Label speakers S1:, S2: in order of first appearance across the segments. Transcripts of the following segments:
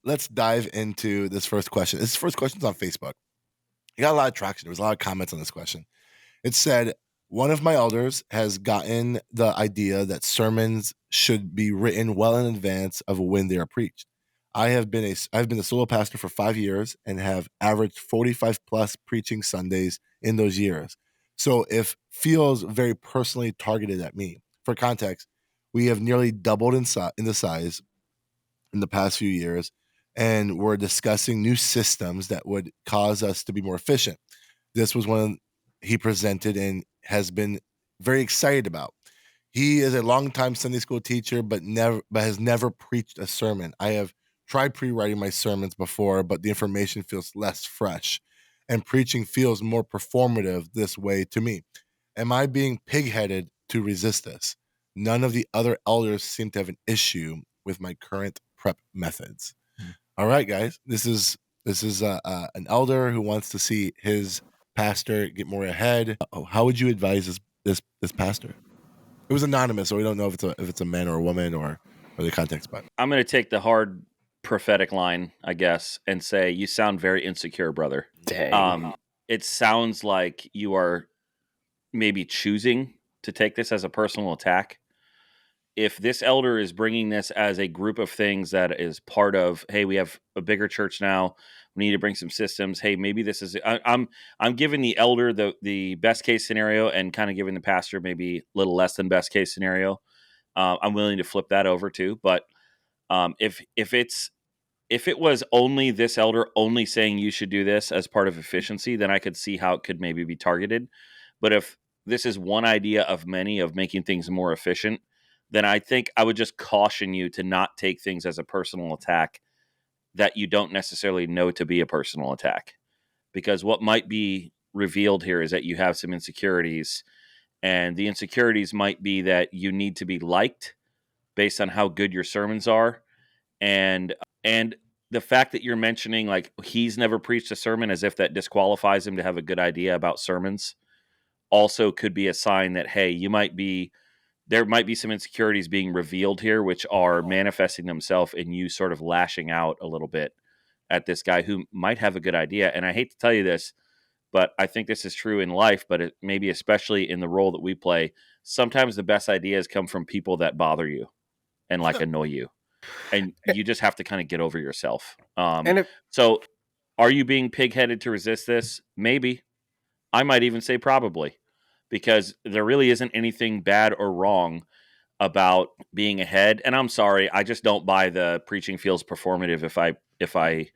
S1: Let's dive into this first question. This first question is on Facebook. It got a lot of traction. There was a lot of comments on this question. It said, one of my elders has gotten the idea that sermons should be written well in advance of when they are preached. I've been a solo pastor for 5 years and have averaged 45 plus preaching Sundays in those years. So it feels very personally targeted at me. For context, we have nearly doubled in the size in the past few years, and we're discussing new systems that would cause us to be more efficient. This was one he presented and has been very excited about. He is a longtime Sunday school teacher, but has never preached a sermon. I have tried pre-writing my sermons before, but the information feels less fresh, and preaching feels more performative this way to me. Am I being pig-headed to resist this? None of the other elders seem to have an issue with my current prep methods. All right, guys, this is an elder who wants to see his pastor get more ahead. How would you advise this pastor? It was anonymous, so we don't know if it's a man or a woman or the context. But
S2: I'm going to take the hard prophetic line, I guess, and say you sound very insecure, brother.
S3: Dang.
S2: It sounds like you are maybe choosing to take this as a personal attack. If this elder is bringing this as a group of things that is part of, hey, we have a bigger church now, we need to bring some systems. Hey, maybe this is. I'm giving the elder the best case scenario and kind of giving the pastor maybe a little less than best case scenario. I'm willing to flip that over too. But if it was only this elder only saying you should do this as part of efficiency, then I could see how it could maybe be targeted. But if this is one idea of many of making things more efficient, then I think I would just caution you to not take things as a personal attack that you don't necessarily know to be a personal attack. Because what might be revealed here is that you have some insecurities, and the insecurities might be that you need to be liked based on how good your sermons are. And the fact that you're mentioning like he's never preached a sermon as if that disqualifies him to have a good idea about sermons also could be a sign that, hey, there might be some insecurities being revealed here, which are manifesting themselves in you sort of lashing out a little bit at this guy who might have a good idea. And I hate to tell you this, but I think this is true in life, but maybe especially in the role that we play. Sometimes the best ideas come from people that bother you and like annoy you. And you just have to kind of get over yourself. So are you being pig-headed to resist this? Maybe. I might even say probably, because there really isn't anything bad or wrong about being ahead. And I'm sorry, I just don't buy the preaching feels performative if I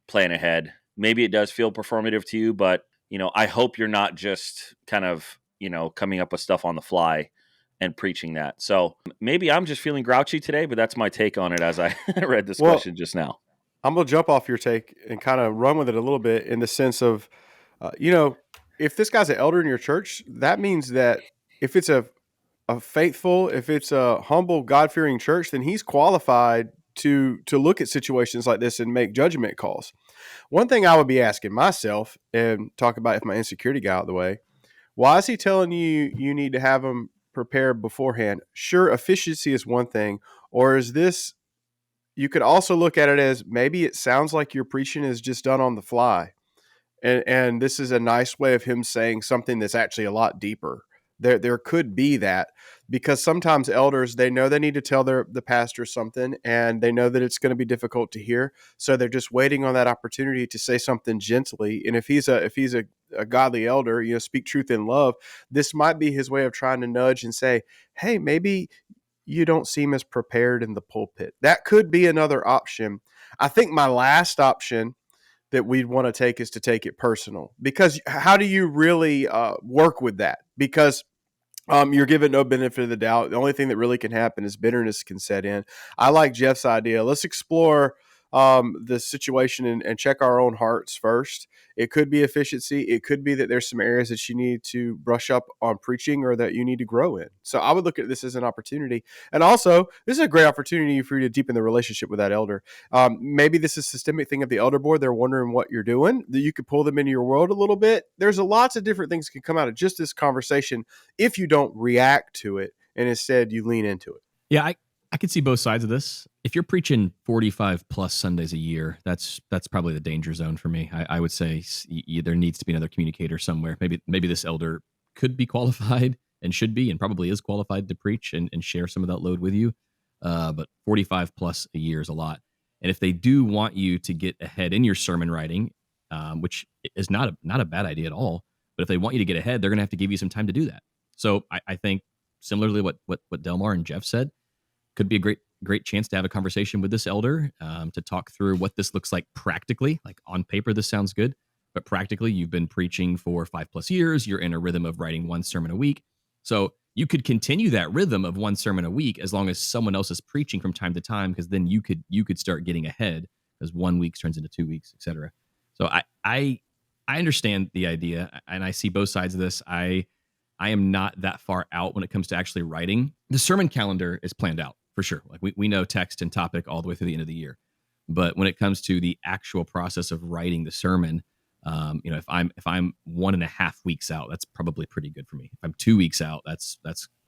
S2: plan ahead. Maybe it does feel performative to you, but I hope you're not just kind of, coming up with stuff on the fly and preaching that. So maybe I'm just feeling grouchy today, but that's my take on it as I read this question just now.
S3: I'm going to jump off your take and kind of run with it a little bit in the sense of, if this guy's an elder in your church, that means that if it's a faithful, if it's a humble, God-fearing church, then he's qualified to look at situations like this and make judgment calls. One thing I would be asking myself, and talk about if my insecurity got out of the way, why is he telling you you need to have them prepared beforehand? Sure, efficiency is one thing, or is this, you could also look at it as maybe it sounds like your preaching is just done on the fly. And this is a nice way of him saying something that's actually a lot deeper. There could be that, because sometimes elders, they know they need to tell the pastor something, and they know that it's going to be difficult to hear. So they're just waiting on that opportunity to say something gently. And if he's a godly elder, speak truth in love, this might be his way of trying to nudge and say, hey, maybe you don't seem as prepared in the pulpit. That could be another option. I think my last option that we'd want to take is to take it personal, because how do you really work with that? Because you're given no benefit of the doubt. The only thing that really can happen is bitterness can set in. I like Jeff's idea. Let's explore the situation and check our own hearts first. It could be efficiency. It could be that there's some areas that you need to brush up on preaching or that you need to grow in. So I would look at this as an opportunity. And also, this is a great opportunity for you to deepen the relationship with that elder. Maybe this is a systemic thing of the elder board. They're wondering what you're doing, that you could pull them into your world a little bit. There's lots of different things that can come out of just this conversation if you don't react to it and instead you lean into it.
S4: Yeah, I I could see both sides of this. If you're preaching 45 plus Sundays a year, that's probably the danger zone for me. I would say there needs to be another communicator somewhere. Maybe this elder could be qualified and should be and probably is qualified to preach and share some of that load with you. But 45 plus a year is a lot. And if they do want you to get ahead in your sermon writing, which is not a bad idea at all, but if they want you to get ahead, they're going to have to give you some time to do that. So I think similarly what Delmar and Jeff said, could be a great chance to have a conversation with this elder to talk through what this looks like practically. Like on paper, this sounds good, but practically, you've been preaching for 5+ years. You're in a rhythm of writing one sermon a week. So you could continue that rhythm of one sermon a week as long as someone else is preaching from time to time, because then you could start getting ahead as 1 week turns into 2 weeks, etc. So I understand the idea, and I see both sides of this. I am not that far out when it comes to actually writing. The sermon calendar is planned out for sure. Like we know text and topic all the way through the end of the year. But when it comes to the actual process of writing the sermon, if I'm 1.5 weeks out, that's probably pretty good for me. If I'm 2 weeks out, that's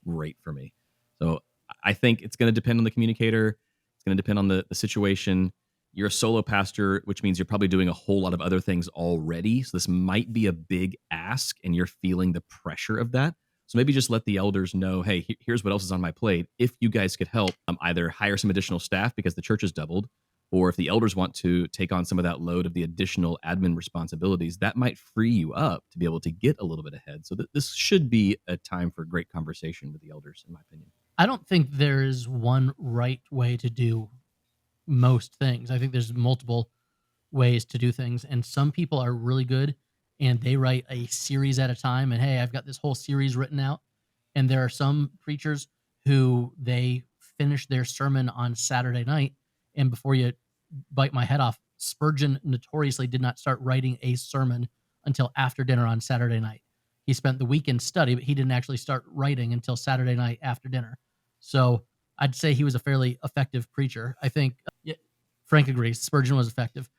S4: great for me. So I think it's going to depend on the communicator. It's going to depend on the situation. You're a solo pastor, which means you're probably doing a whole lot of other things already. So this might be a big ask, and you're feeling the pressure of that. So maybe just let the elders know, hey, here's what else is on my plate. If you guys could help, either hire some additional staff because the church has doubled, or if the elders want to take on some of that load of the additional admin responsibilities, that might free you up to be able to get a little bit ahead. So this should be a time for great conversation with the elders, in my opinion.
S5: I don't think there is one right way to do most things. I think there's multiple ways to do things, and some people are really good and they write a series at a time, and hey, I've got this whole series written out. And there are some preachers who they finish their sermon on Saturday night, and before you bite my head off, Spurgeon notoriously did not start writing a sermon until after dinner on Saturday night. He spent the weekend study, but he didn't actually start writing until Saturday night after dinner. So I'd say he was a fairly effective preacher. I think Frank agrees. Spurgeon was effective.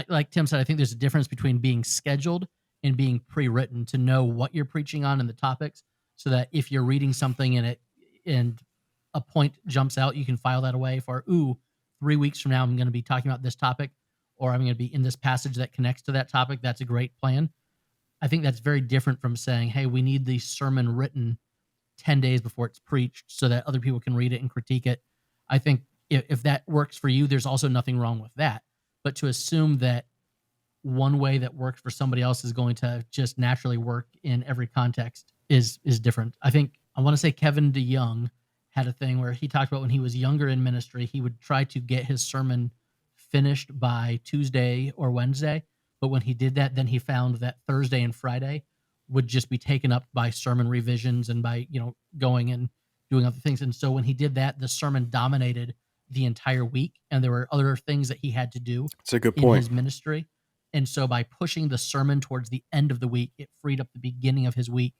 S5: Like Tim said, I think there's a difference between being scheduled and being pre-written to know what you're preaching on and the topics, so that if you're reading something and a point jumps out, you can file that away for 3 weeks from now I'm going to be talking about this topic, or I'm going to be in this passage that connects to that topic. That's a great plan. I think that's very different from saying, hey, we need the sermon written 10 days before it's preached so that other people can read it and critique it. I think if that works for you, there's also nothing wrong with that. But to assume that one way that works for somebody else is going to just naturally work in every context is different. I want to say Kevin DeYoung had a thing where he talked about when he was younger in ministry, he would try to get his sermon finished by Tuesday or Wednesday. But when he did that, then he found that Thursday and Friday would just be taken up by sermon revisions and by, going and doing other things. And so when he did that, the sermon dominated the entire week, and there were other things that he had to do.
S3: That's a good
S5: in
S3: point.
S5: his ministry. And so by pushing the sermon towards the end of the week, it freed up the beginning of his week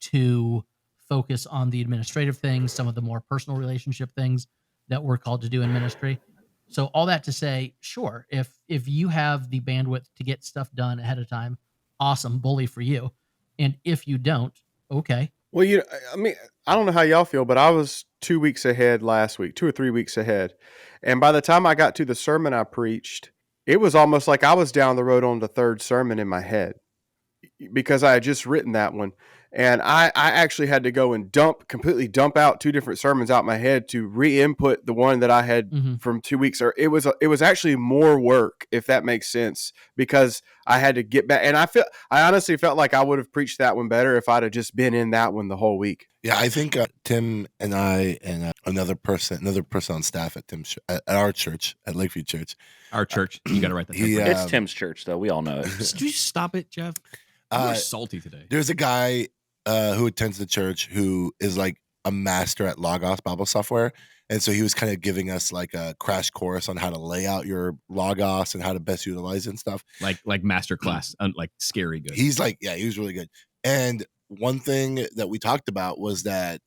S5: to focus on the administrative things, some of the more personal relationship things that we're called to do in ministry. So all that to say, sure, if you have the bandwidth to get stuff done ahead of time, awesome, bully for you. And if you don't, okay.
S3: Well, I mean, I don't know how y'all feel, but I was 2 weeks ahead last week, 2 or 3 weeks ahead. And by the time I got to the sermon I preached, it was almost like I was down the road on the third sermon in my head because I had just written that one. And I actually had to go and completely dump out 2 different sermons out my head to re-input the one that I had from 2 weeks. Or it was actually more work, if that makes sense, because I had to get back. And I honestly felt like I would have preached that one better if I'd have just been in that one the whole week.
S1: Yeah, I think Tim and I and another person on staff at at our church, at Lakeview Church.
S4: Our church, you got to write that.
S2: It's Tim's church, though. We all know it.
S4: Did you stop it, Jeff? You're salty today.
S1: There's a guy who attends the church who is like a master at Logos Bible software. And so he was kind of giving us like a crash course on how to lay out your Logos and how to best utilize it and stuff.
S4: Like master class, like scary good.
S1: He's like, yeah, he was really good. And one thing that we talked about was that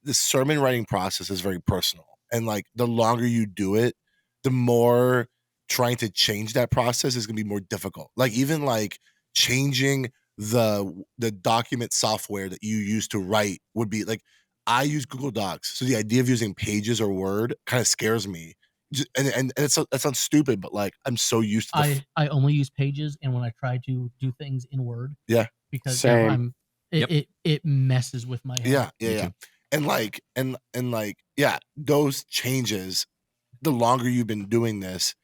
S1: the sermon writing process is very personal. And like the longer you do it, the more trying to change that process is going to be more difficult. Like even like changing the document software that you use to write would be like, I use Google Docs, so the idea of using Pages or Word kind of scares me. And that sounds stupid, but like I'm so used to
S5: I only use Pages, and when I try to do things in Word,
S1: yeah.
S5: because
S3: Same.
S5: it messes with my head.
S1: Yeah. And like, yeah, those changes, the longer you've been doing this,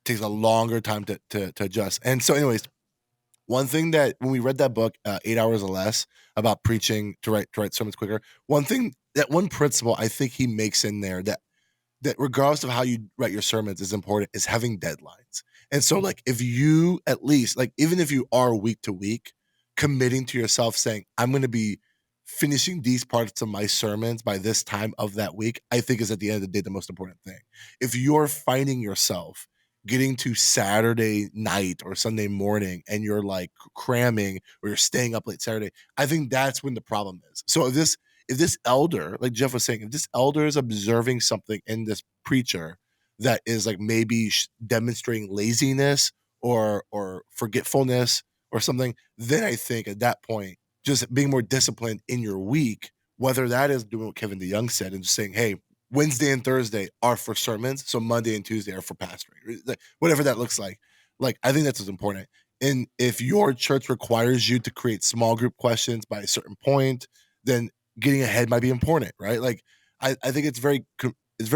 S1: takes a longer time to adjust. And so, anyways, one thing that when we read that book, 8 Hours or Less, about preaching to write sermons quicker, one principle I think he makes in there that regardless of how you write your sermons is important is having deadlines. And so like if you at least like even if you are week to week committing to yourself saying I'm going to be finishing these parts of my sermons by this time of that week, I think is at the end of the day the most important thing. If you're finding yourself getting to Saturday night or Sunday morning and you're like cramming or you're staying up late Saturday, I think that's when the problem is. So if this elder, like Jeff was saying, if this elder is observing something in this preacher that is like maybe demonstrating laziness or forgetfulness or something, then I think at that point, just being more disciplined in your week, whether that is doing what Kevin DeYoung said and just saying, hey, Wednesday and Thursday are for sermons, so Monday and Tuesday are for pastoring, whatever that looks like. Like, I think that's what's important. And if your church requires you to create small group questions by a certain point, then getting ahead might be important, right? Like, I think it's very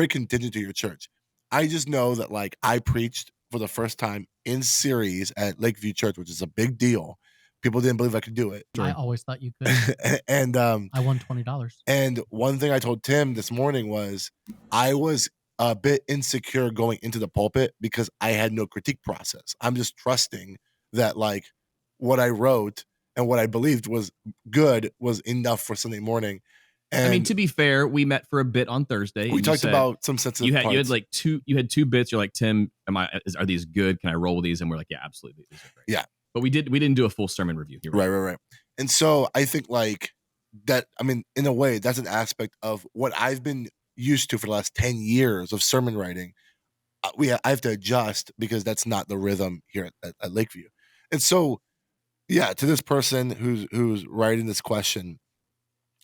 S1: contingent to your church. I just know that like I preached for the first time in series at Lakeview Church, which is a big deal. People didn't believe I could do it.
S5: I always thought you could.
S1: And
S5: I won $20.
S1: and one thing I told Tim this morning was I was a bit insecure going into the pulpit because I had no critique process. I'm just trusting that like what I wrote and what I believed was good was enough for Sunday morning. And
S4: I mean, to be fair, we met for a bit on Thursday.
S1: we talked about some sensitive
S4: you had
S1: parts.
S4: like two bits. You're like, Tim, are these good? Can I roll with these? And we're like, yeah, absolutely. These are great.
S1: Yeah.
S4: But we didn't do a full sermon review. You're
S1: Right. And so I think like that, I mean, in a way, that's an aspect of what I've been used to for the last 10 years of sermon writing. I have to adjust because that's not the rhythm here at Lakeview. And so, yeah, to this person who's writing this question,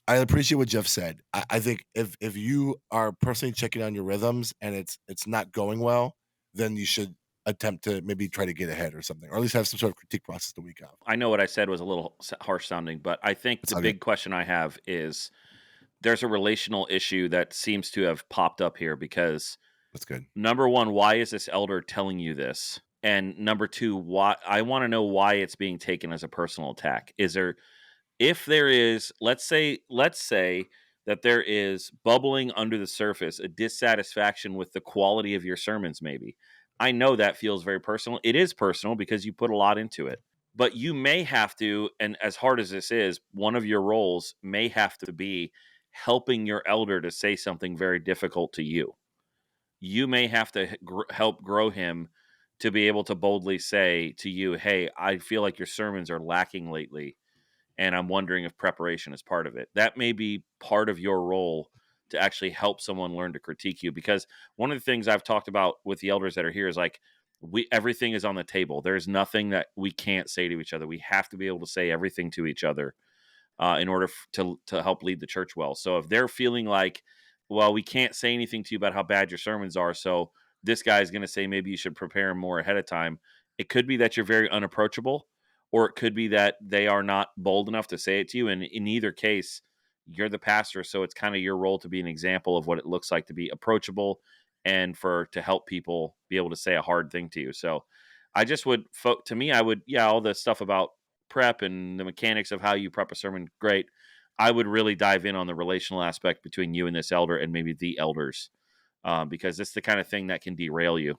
S1: I appreciate what Jeff said. I think if you are personally checking on your rhythms and it's not going well, then you should attempt to maybe try to get ahead or something, or at least have some sort of critique process the week of.
S2: I know what I said was a little harsh sounding, but I think the big question I have is there's a relational issue that seems to have popped up here because
S1: that's good.
S2: Number one, why is this elder telling you this? And number two, why I want to know why it's being taken as a personal attack. If there is, let's say that there is bubbling under the surface a dissatisfaction with the quality of your sermons, maybe. I know that feels very personal. It is personal because you put a lot into it. But you may have to, and as hard as this is, one of your roles may have to be helping your elder to say something very difficult to you. You may have to help grow him to be able to boldly say to you, hey, I feel like your sermons are lacking lately, and I'm wondering if preparation is part of it. That may be part of your role to actually help someone learn to critique you. Because one of the things I've talked about with the elders that are here is like, everything is on the table. There's nothing that we can't say to each other. We have to be able to say everything to each other in order to help lead the church well. So if they're feeling like, well, we can't say anything to you about how bad your sermons are, so this guy is going to say maybe you should prepare more ahead of time. It could be that you're very unapproachable, or it could be that they are not bold enough to say it to you. And in either case, you're the pastor, so it's kind of your role to be an example of what it looks like to be approachable and to help people be able to say a hard thing to you. So I just would, to me, I would, all the stuff about prep and the mechanics of how you prep a sermon, great. I would really dive in on the relational aspect between you and this elder and maybe the elders, because it's the kind of thing that can derail you.